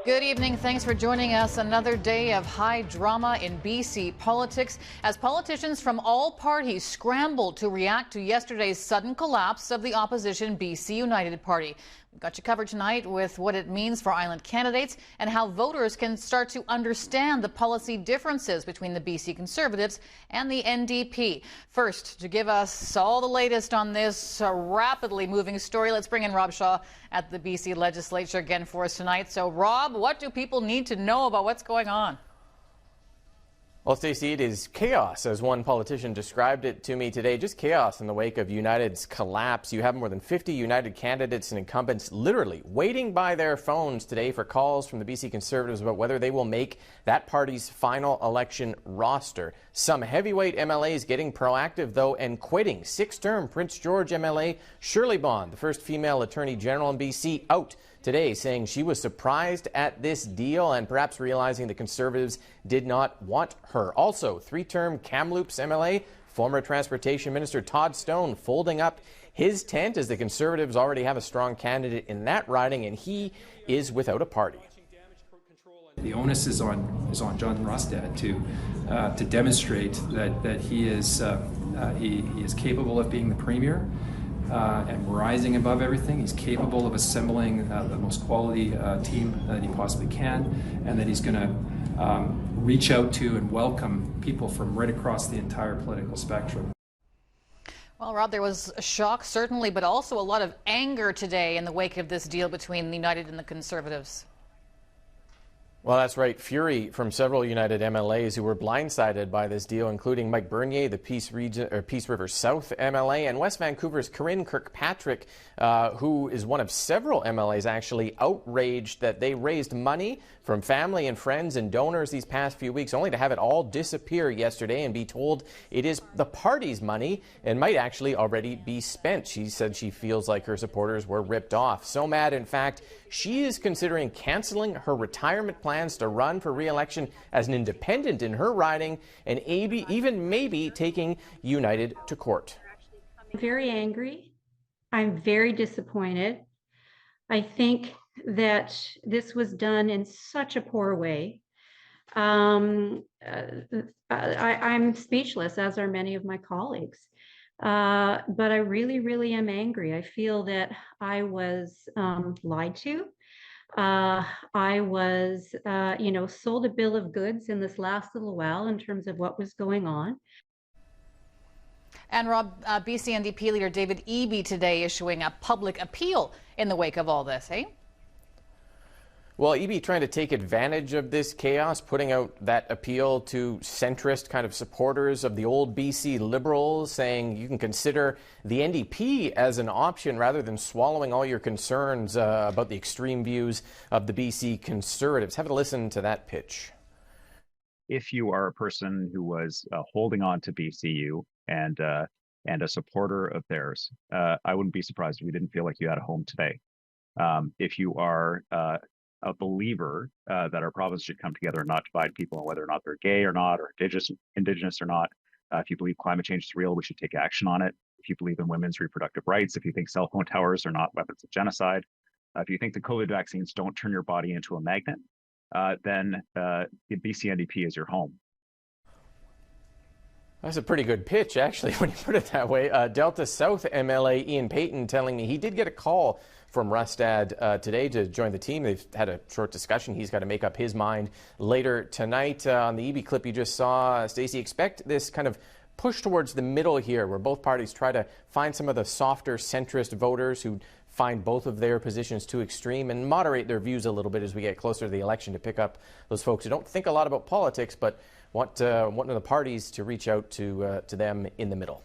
Good evening. Thanks for joining us. Another day of high drama in BC politics as politicians from all parties scrambled to react to yesterday's sudden collapse of the opposition BC United Party. We've got you covered tonight with what it means for island candidates and how voters can start to understand the policy differences between the BC Conservatives and the NDP. First, to give us all the latest on this rapidly moving story, let's bring in Rob Shaw at the BC Legislature again for us tonight. So, Rob, what do people need to know about what's going on? Well, Stacey, it is chaos, as one politician described it to me today. Just chaos in the wake of United's collapse. You have more than 50 United candidates and incumbents literally waiting by their phones today for calls from the BC Conservatives about whether they will make that party's final election roster. Some heavyweight MLAs getting proactive, though, and quitting. Six-term Prince George MLA Shirley Bond, the first female Attorney General in BC, out today, saying she was surprised at this deal and perhaps realizing the Conservatives did not want her. Also, three-term Kamloops MLA, former Transportation Minister Todd Stone, folding up his tent as the Conservatives already have a strong candidate in that riding, and he is without a party. The onus is on John Rustad to demonstrate that he is capable of being the premier. And rising above everything. He's capable of assembling the most quality team that he possibly can, and that he's going to reach out to and welcome people from right across the entire political spectrum. Well, Rob, there was a shock, certainly, but also a lot of anger today in the wake of this deal between the United and the Conservatives. Well, that's right. Fury from several United MLAs who were blindsided by this deal, including Mike Bernier, the Peace River South MLA, and West Vancouver's Corinne Kirkpatrick, who is one of several MLAs actually outraged that they raised money from family and friends and donors these past few weeks, only to have it all disappear yesterday and be told it is the party's money and might actually already be spent. She said she feels like her supporters were ripped off. So mad, in fact, she is considering canceling her retirement plans to run for re-election as an independent in her riding and even maybe taking United to court. I'm very angry. I'm very disappointed. I think that this was done in such a poor way. I'm speechless, as are many of my colleagues. But I really, really am angry. I feel that I was lied to. I was, sold a bill of goods in this last little while in terms of what was going on. And Rob, BC NDP leader David Eby today issuing a public appeal in the wake of all this, eh? Well, Eby trying to take advantage of this chaos, putting out that appeal to centrist kind of supporters of the old BC Liberals, saying you can consider the NDP as an option rather than swallowing all your concerns about the extreme views of the BC Conservatives. Have a listen to that pitch. If you are a person who was holding on to BCU and a supporter of theirs, I wouldn't be surprised if you didn't feel like you had a home today. If you are a believer that our province should come together and not divide people on whether or not they're gay or not, or indigenous or not. If you believe climate change is real, we should take action on it. If you believe in women's reproductive rights, if you think cell phone towers are not weapons of genocide, if you think the COVID vaccines don't turn your body into a magnet, then the BC NDP is your home. That's a pretty good pitch, actually, when you put it that way. Delta South MLA Ian Payton telling me he did get a call from Rustad today to join the team. They've had a short discussion. He's got to make up his mind later tonight. On the Eby clip you just saw, Stacey, expect this kind of push towards the middle here, where both parties try to find some of the softer centrist voters who find both of their positions too extreme and moderate their views a little bit as we get closer to the election to pick up those folks who don't think a lot about politics but want one of the parties to reach out to them in the middle.